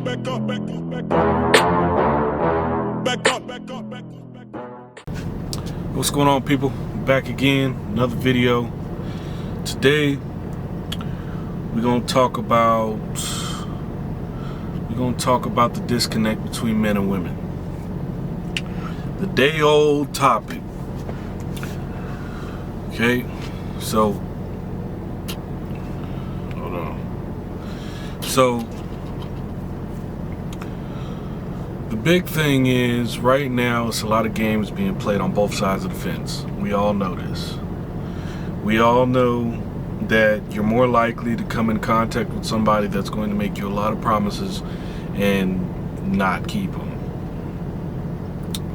What's going on, people? Back again, another video. Today we're gonna talk about the disconnect between men and women. The day-old topic. Okay, so hold on. So the big thing is right now it's a lot of games being played on both sides of the fence. We all know this. We all know that you're more likely to come in contact with somebody that's going to make you a lot of promises and not keep them.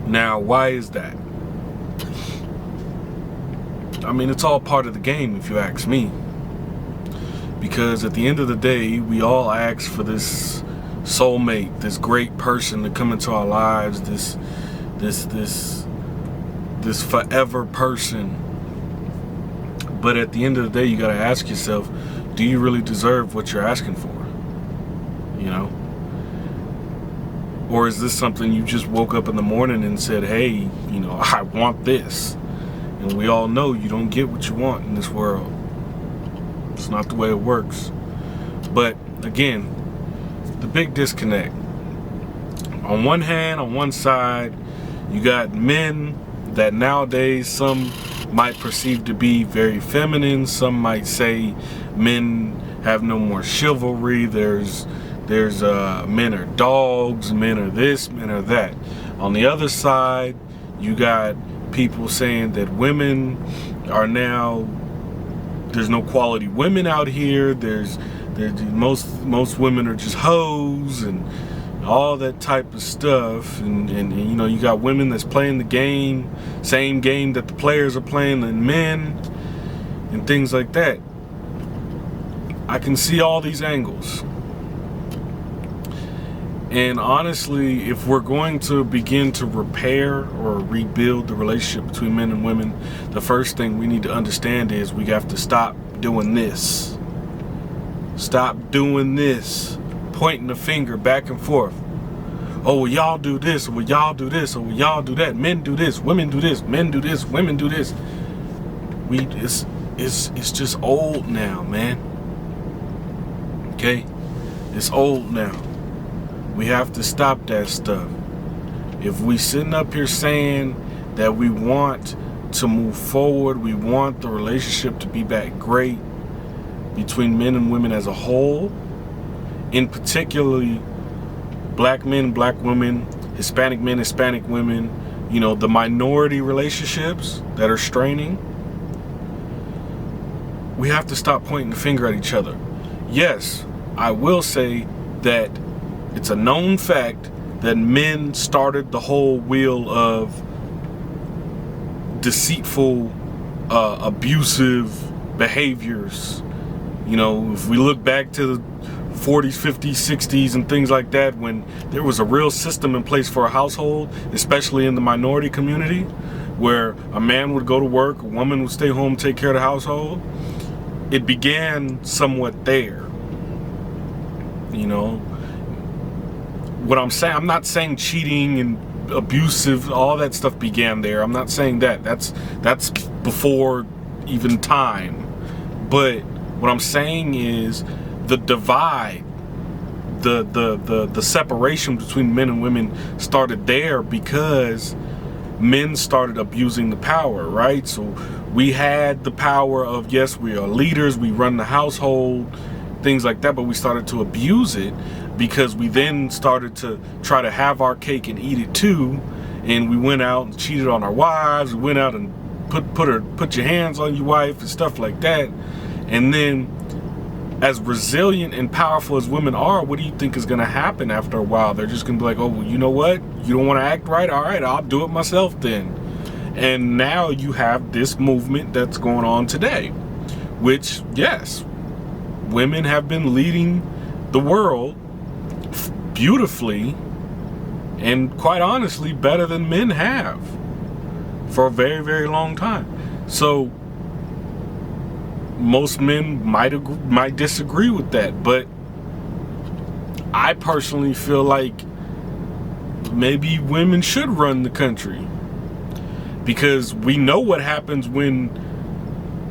Now, why is that? I mean, it's all part of the game, if you ask me. Because at the end of the day, we all ask for this soulmate, this great person to come into our lives, this forever person. But at the end of the day, you gotta ask yourself, do you really deserve what you're asking for? You know? Or is this something you just woke up in the morning and said, hey, you know, I want this. And we all know you don't get what you want in this world. It's not the way it works. But again, the big disconnect. On one hand, on one side, you got men that nowadays some might perceive to be very feminine. Some might say men have no more chivalry. There's men are dogs, men are this, men are that. On the other side, you got people saying that women are now, there's no quality women out here. Most women are just hoes and all that type of stuff. And you know, you got women that's playing the game, same game that the players are playing, and men and things like that. I can see all these angles. And honestly, if we're going to begin to repair or rebuild the relationship between men and women, the first thing we need to understand is we have to stop doing this. Stop doing this. Pointing the finger back and forth. Oh, well, y'all do this, or well, y'all do this, or well, y'all do that. Men do this, women do this, men do this, women do this. It's just old now, man. Okay? It's old now. We have to stop that stuff. If we sitting up here saying that we want to move forward, we want the relationship to be back great between men and women as a whole, in particularly black men, black women, Hispanic men, Hispanic women, you know, the minority relationships that are straining, we have to stop pointing the finger at each other. Yes, I will say that it's a known fact that men started the whole wheel of deceitful, abusive behaviors. You know, if we look back to the 40s, 50s, 60s and things like that, when there was a real system in place for a household, especially in the minority community, where a man would go to work, a woman would stay home, take care of the household, it began somewhat there. You know, what I'm saying, I'm not saying cheating and abusive, all that stuff began there. I'm not saying that. That's before even time. But what I'm saying is the divide, the separation between men and women started there because men started abusing the power, right? So we had the power of, yes, we are leaders, we run the household, things like that, but we started to abuse it because we then started to try to have our cake and eat it too, and we went out and cheated on our wives, we went out and put your hands on your wife and stuff like that. And then, as resilient and powerful as women are, what do you think is going to happen after a while? They're just going to be like, oh, well, you know what? You don't want to act right? All right, I'll do it myself then. And now you have this movement that's going on today, which, yes, women have been leading the world beautifully and quite honestly better than men have for a very, very long time. So most men might disagree with that, but I personally feel like maybe women should run the country, because we know what happens when,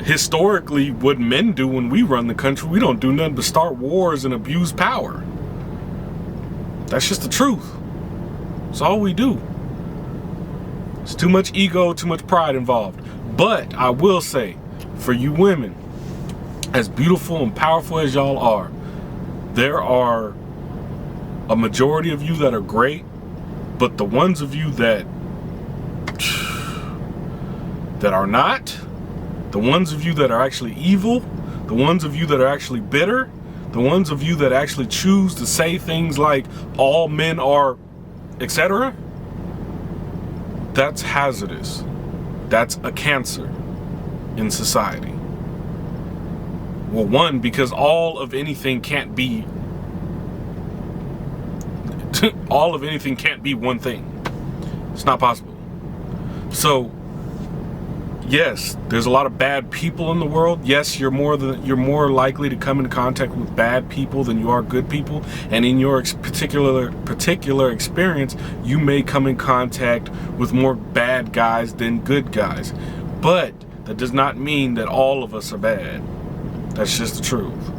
historically, what men do when we run the country. We don't do nothing but start wars and abuse power. That's just the truth. It's all we do. It's too much ego, too much pride involved. But I will say, for you women, as beautiful and powerful as y'all are, there are a majority of you that are great, but the ones of you that are not, the ones of you that are actually evil, the ones of you that are actually bitter, the ones of you that actually choose to say things like all men are, etc., that's hazardous. That's a cancer in society. Well, one, because all of anything can't be all of anything can't be one thing. It's not possible. So yes, there's a lot of bad people in the world. Yes, you're more likely to come into contact with bad people than you are good people. And in your particular experience, you may come in contact with more bad guys than good guys. But that does not mean that all of us are bad. That's just the truth.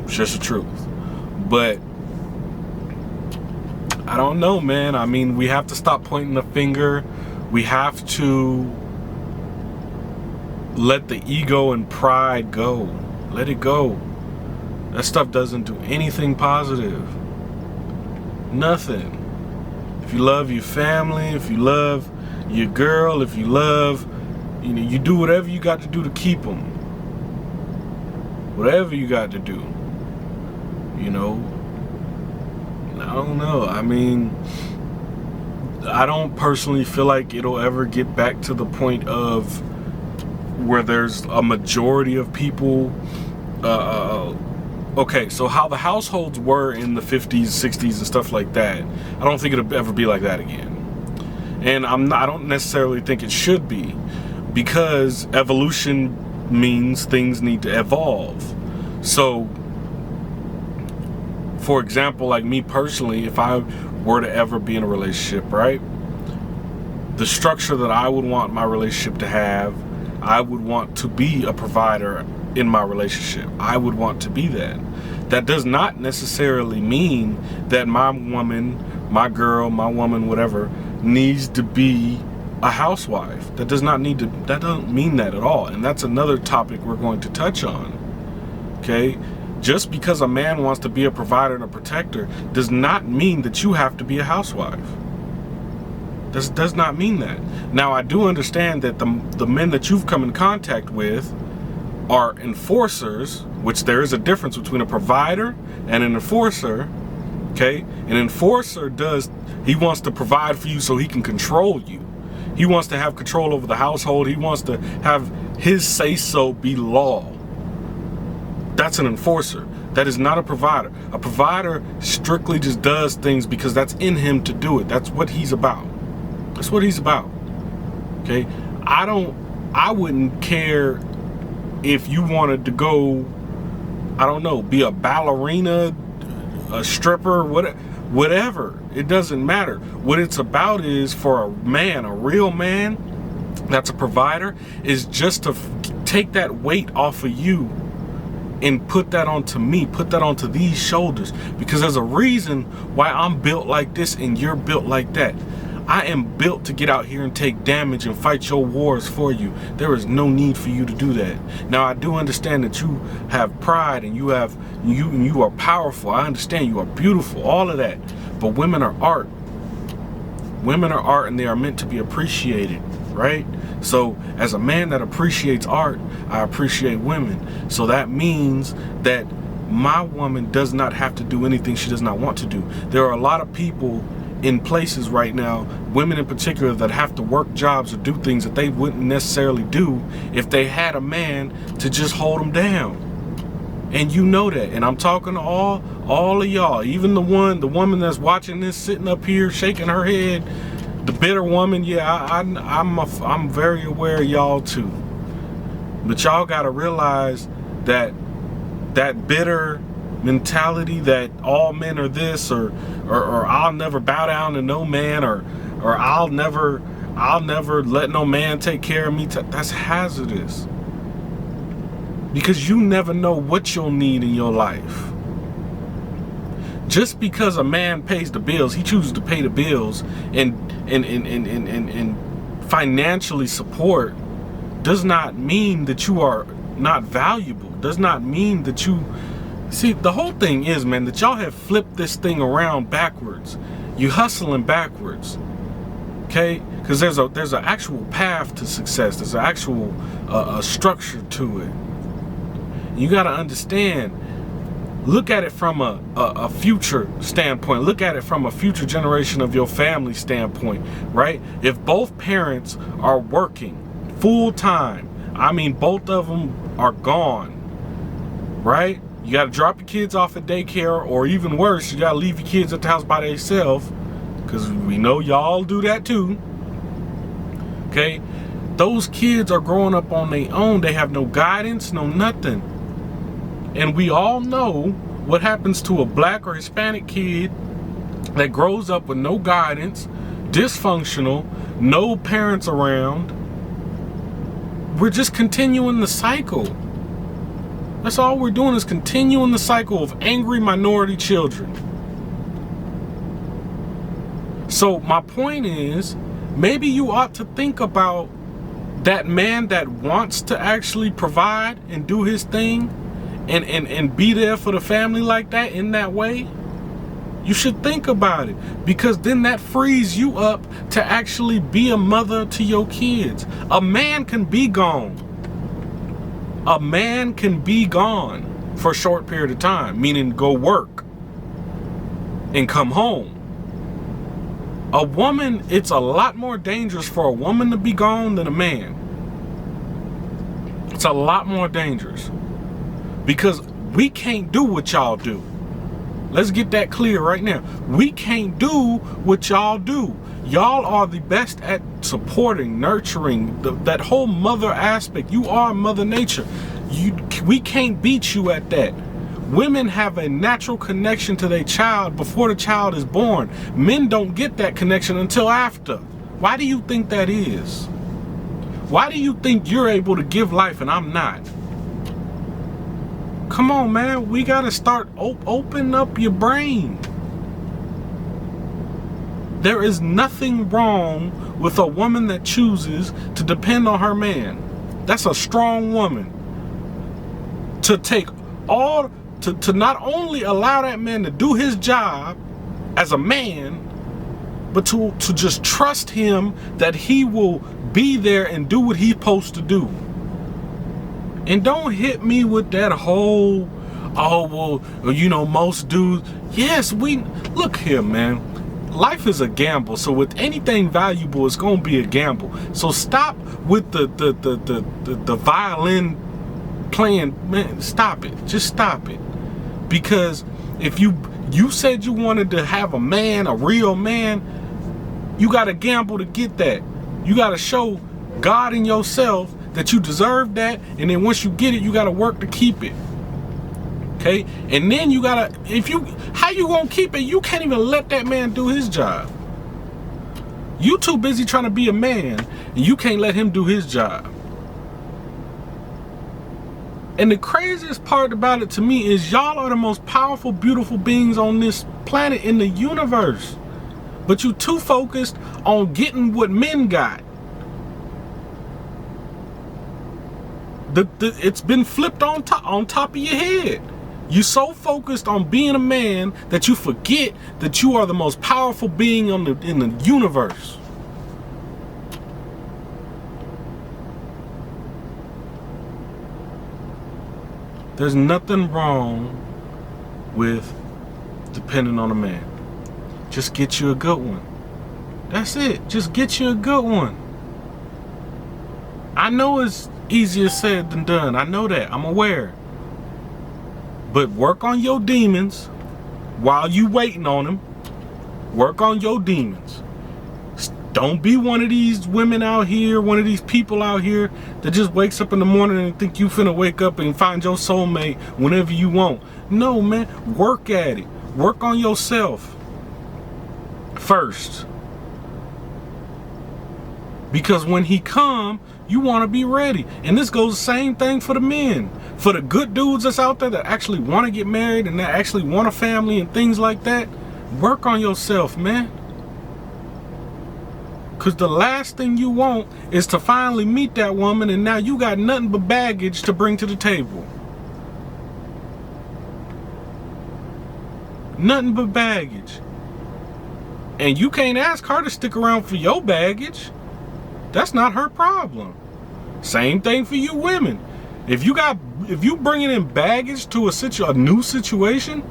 It's just the truth. But I don't know, man. I mean, we have to stop pointing the finger. We have to let the ego and pride go. Let it go. That stuff doesn't do anything positive. Nothing. If you love your family, if you love your girl, if you love, you do whatever you got to do to keep them. Whatever you got to do. I don't know. I mean, I don't personally feel like it'll ever get back to the point of where there's a majority of people. Okay, so how the households were in the 50s, 60s, and stuff like that, I don't think it'll ever be like that again. And I don't necessarily think it should be, because evolution means things need to evolve. So, for example, like me personally, if I were to ever be in a relationship, right? The structure that I would want my relationship to have, I would want to be a provider in my relationship. I would want to be that. That does not necessarily mean that my woman, my girl, my woman, whatever, needs to be a housewife. That doesn't mean that at all. And that's another topic we're going to touch on. Okay? Just because a man wants to be a provider and a protector does not mean that you have to be a housewife. This does not mean that. Now, I do understand that the men that you've come in contact with are enforcers, which there is a difference between a provider and an enforcer. Okay? An enforcer he wants to provide for you so he can control you. He wants to have control over the household. He wants to have his say-so be law. That's an enforcer. That is not a provider. A provider strictly just does things because that's in him to do it. That's what he's about. That's what he's about. Okay? I wouldn't care if you wanted to go, I don't know, be a ballerina, a stripper, whatever. It doesn't matter. What it's about is, for a man, a real man that's a provider, is just to take that weight off of you and put that onto me, put that onto these shoulders, because there's a reason why I'm built like this and you're built like that. I am built to get out here and take damage and fight your wars for you. There is no need for you to do that. Now, I do understand that you have pride and you are powerful. I understand you are beautiful, all of that. But women are art. Women are art, and they are meant to be appreciated, right? So as a man that appreciates art, I appreciate women. So that means that my woman does not have to do anything she does not want to do. There are a lot of people in places right now, women in particular, that have to work jobs or do things that they wouldn't necessarily do if they had a man to just hold them down. And you know that. And I'm talking to all of y'all, even the woman that's watching this, sitting up here shaking her head, the bitter woman. Yeah, I'm very aware of y'all too. But y'all gotta realize that bitter mentality that all men are this, or I'll never bow down to no man, or I'll never let no man take care of me. That's hazardous, because you never know what you'll need in your life. Just because a man pays the bills, he chooses to pay the bills and financially support, does not mean that you are not valuable. Does not mean that you... See, the whole thing is, man, that y'all have flipped this thing around backwards. You hustling backwards, okay? Because there's an actual path to success. There's an actual structure to it. You got to understand. Look at it from a future standpoint. Look at it from a future generation of your family standpoint, right? If both parents are working full time, I mean, both of them are gone, right? You got to drop your kids off at daycare, or even worse, you got to leave your kids at the house by themselves, because we know y'all do that too, okay? Those kids are growing up on their own. They have no guidance, no nothing. And we all know what happens to a black or Hispanic kid that grows up with no guidance, dysfunctional, no parents around. We're just continuing the cycle. That's all we're doing, is continuing the cycle of angry minority children. So my point is, maybe you ought to think about that man that wants to actually provide and do his thing, and be there for the family like that, in that way. You should think about it, because then that frees you up to actually be a mother to your kids. A man can be gone. A man can be gone for a short period of time, meaning go work and come home. A woman, it's a lot more dangerous for a woman to be gone than a man. It's a lot more dangerous. Because we can't do what y'all do. Let's get that clear right now. We can't do what y'all do. Y'all are the best at supporting, nurturing, that whole mother aspect. You are Mother Nature. We can't beat you at that. Women have a natural connection to their child before the child is born. Men don't get that connection until after. Why do you think that is? Why do you think you're able to give life and I'm not? Come on, man. We got to start open up your brain. There is nothing wrong with a woman that chooses to depend on her man. That's a strong woman. To take all, to not only allow that man to do his job as a man, but to just trust him that he will be there and do what he's supposed to do. And don't hit me with that whole, oh, well, you know, most dudes. Yes, look here, man. Life is a gamble. So with anything valuable, it's going to be a gamble. So stop with the violin playing, man. Stop it. Just stop it. Because if you said you wanted to have a man, a real man, you got to gamble to get that. You got to show God in yourself that you deserve that, and then once you get it, you gotta work to keep it. Okay? And then you gotta, how you gonna keep it? You can't even let that man do his job. You too busy trying to be a man, and you can't let him do his job. And the craziest part about it to me is y'all are the most powerful, beautiful beings on this planet, in the universe. But you too focused on getting what men got. It's been flipped on top of your head. You're so focused on being a man that you forget that you are the most powerful being in the universe. There's nothing wrong with depending on a man. Just get you a good one. That's it. Just get you a good one. I know it's easier said than done. I know that. I'm aware. But work on your demons while you waiting on them. Work on your demons. Don't be one of these women out here, one of these people out here that just wakes up in the morning and think you finna wake up and find your soulmate whenever you want. No, man. Work at it. Work on yourself first. Because when he come, you want to be ready. And this goes the same thing for the men. For the good dudes that's out there that actually want to get married and that actually want a family and things like that, work on yourself, man. Because the last thing you want is to finally meet that woman and now you got nothing but baggage to bring to the table. Nothing but baggage. And you can't ask her to stick around for your baggage. That's not her problem. Same thing for you women. If you bringing in baggage to a new situation,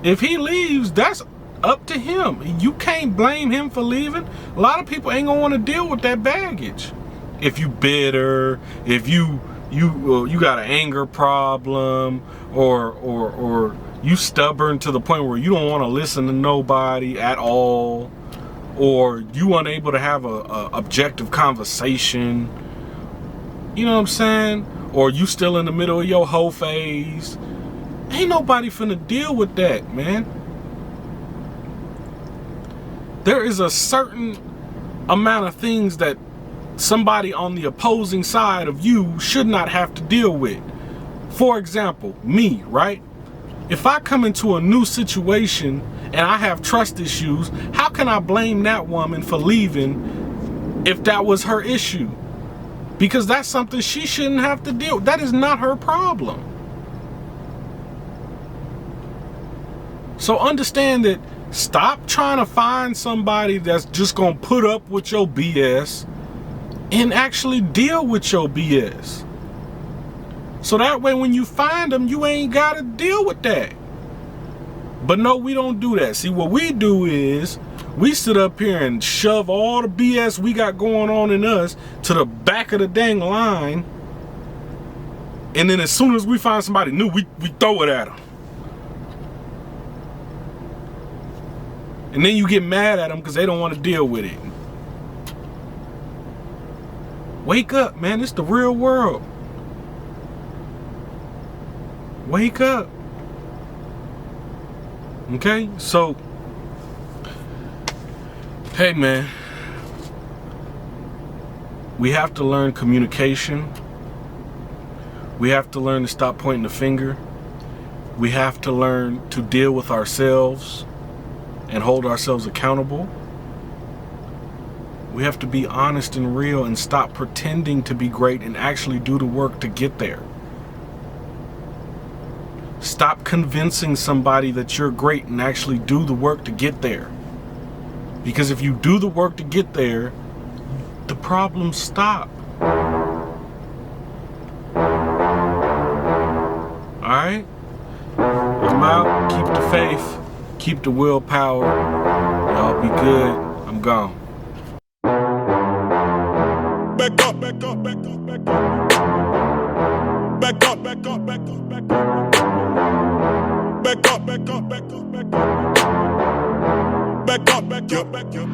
if he leaves, that's up to him. You can't blame him for leaving. A lot of people ain't gonna want to deal with that baggage. If you bitter, if you got an anger problem, or you stubborn to the point where you don't want to listen to nobody at all, or you unable to have a objective conversation, you know what I'm saying? Or you still in the middle of your hoe phase. Ain't nobody finna deal with that, man. There is a certain amount of things that somebody on the opposing side of you should not have to deal with. For example, me, right? If I come into a new situation and I have trust issues, how can I blame that woman for leaving if that was her issue? Because that's something she shouldn't have to deal with. That is not her problem. So understand that. Stop trying to find somebody that's just gonna put up with your BS and actually deal with your BS. So that way when you find them, you ain't gotta deal with that. But no, we don't do that. See, what we do is we sit up here and shove all the BS we got going on in us to the back of the dang line. And then as soon as we find somebody new, we throw it at them. And then you get mad at them because they don't want to deal with it. Wake up, man. It's the real world. Wake up. Okay? So, hey, man. We have to learn communication. We have to learn to stop pointing the finger. We have to learn to deal with ourselves and hold ourselves accountable. We have to be honest and real and stop pretending to be great and actually do the work to get there. Stop convincing somebody that you're great and actually do the work to get there. Because if you do the work to get there, the problems stop. Alright? I'm out. Keep the faith. Keep the willpower. Y'all be good. I'm gone. Back up, back up, back up, back up. Back up, back up, back up, back up. Back up, back up, back up, back up. Back up, back up, back up.